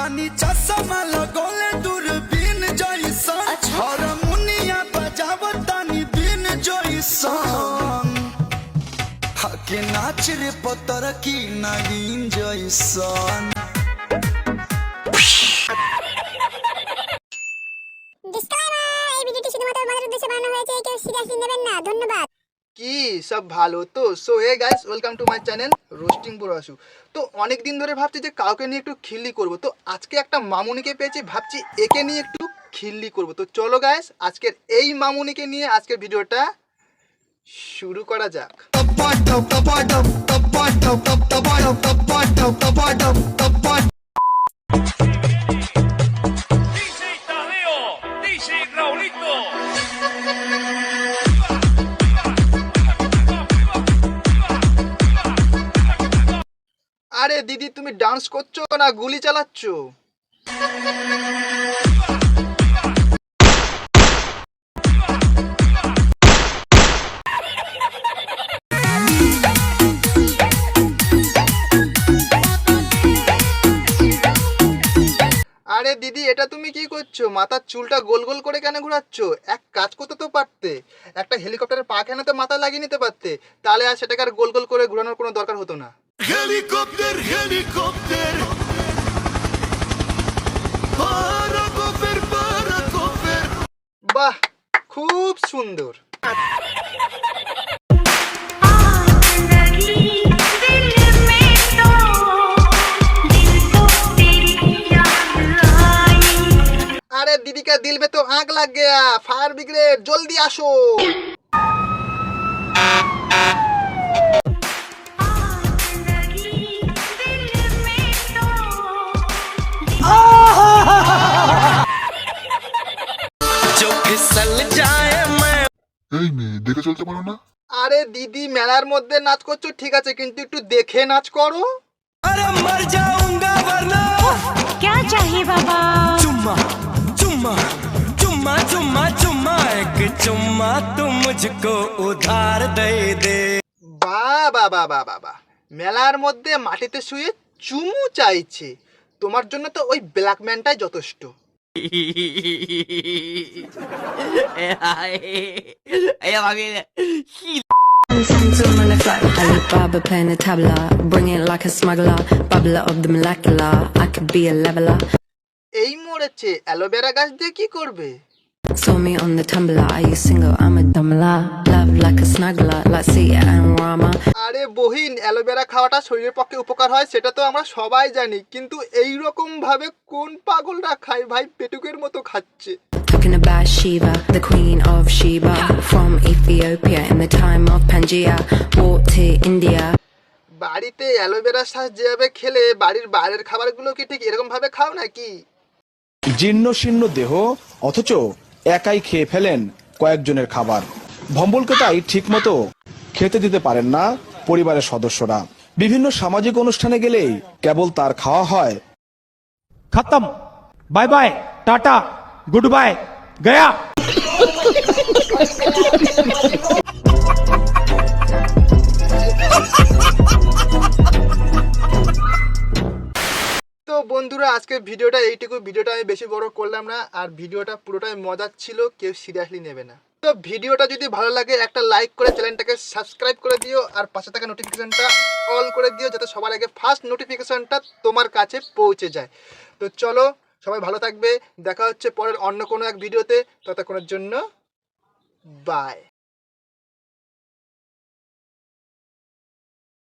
बानी चश्मा लगोले दूरबीन जइसन हारमोनिया बजावतानी बिन जइसन हके नाच रे पतर की नागिन जइसन। কি সব ভালো তো? So hey guys, welcome to my channel roasting পুরাসু। তো অনেক দিন ধরে ভাবছি যে কাউকে নিয়ে একটু খিল্লি করব, তো আজকে একটা মামুনিকে পেয়েছি, ভাবছি একে নিয়ে একটু খিল্লি করব। তো চলো গাইস, আজকের এই মামুনিকে নিয়ে আজকের ভিডিওটা শুরু করা যাক। আরে দিদি, তুমি ডান্স করছো না গুলি চালাচ্ছ? আরে দিদি, এটা তুমি কি করছো? মাথার চুলটা গোল গোল করে কেন ঘোরাচ্ছ? এক কাজ করতে তো পারতে, একটা হেলিকপ্টারের পা কেন তো মাথা লাগিয়ে নিতে পারতে, তাহলে আর সেটাকে আর গোল গোল করে ঘোরানোর কোনো দরকার হতো না। হেলিকপ্টার হেলিকপ্টার বাহ, খুব সুন্দর। अरे दीदी का दिल में तो आग लग गया, फायर ब्रिगेड जल्दी आसो। जो फिसल जाए मैं এই মেয়ে দেখে চলতে পারো না? আরে দিদি, মেলার মধ্যে নাচ করছো ঠিক আছে, কিন্তু একটু দেখে নাচ করো। अरे मर जाऊंगा वरना क्या चाहिए बाबा? चुम्मा चुम्मा चुम्मा चुम्मा चुम्मा एक चुम्मा तू मुझको उधार दे दे। বাহ বাহ বাহ বাহ বাহ বাহ, মেলার মধ্যে মাটিতে শুয়ে চুমু চাইছে, তোমার জন্য তো ওই ব্ল্যাকম্যানটাই যথেষ্ট। Alibaba playing the tabla, bring it like a smuggler, bubbler of the molecular. I could be a leveler. এই মরেছে, অ্যালোভেরা গাছ দিয়ে কি করবে? Saw me on the tumbler. Are you single? I'm a dumbler. Love like a snuggler, like Sia and Rama. আরে বহিন, aloe vera খাওয়াটা শরীরের পক্ষে উপকার হয় সেটা তো আমরা সবাই জানি, কিন্তু এই রকম ভাবে কোন পাগলরা খায় ভাই? পেটুকের মতো খাচ্ছে। Talking about Shiva, the queen of Sheba, from Ethiopia in the time of Pangaea. Walked to India. বাড়িতে অ্যালোভেরা শ্বাস যেভাবে খেলে, বাড়ির বাইরের খাবারগুলো কি ঠিক এরকম ভাবে খাও নাকি? জীর্ণ শীর্ণ দেহ, অথচ একাই খেয়ে ফেলেন কয়েকজনের খাবার। ভম্বলকে তাই ঠিক মতো খেতে দিতে পারেন না পরিবারের সদস্যরা। বিভিন্ন সামাজিক অনুষ্ঠানে গেলেই কেবল তার খাওয়া হয় खत्म, bye bye, tata, good bye, गया। তো বন্ধুরা, আজকের ভিডিওটা এইটুকু। ভিডিওটা আমি বেশি বড় করলাম না, আর ভিডিওটা পুরোটাই মজার ছিল, কেউ সিরিয়াসলি নেবে না। তো ভিডিওটা যদি ভালো লাগে একটা লাইক করে চ্যানেলটাকে সাবস্ক্রাইব করে দিও, আর পাশে থাকা নোটিফিকেশনটা অল করে দিও, যাতে সবার আগে ফার্স্ট নোটিফিকেশনটা তোমার কাছে পৌঁছে যায়। তো চলো, সবাই ভালো থাকবে, দেখা হচ্ছে পরের অন্য কোনো এক ভিডিওতে। ততক্ষণের জন্য বাই।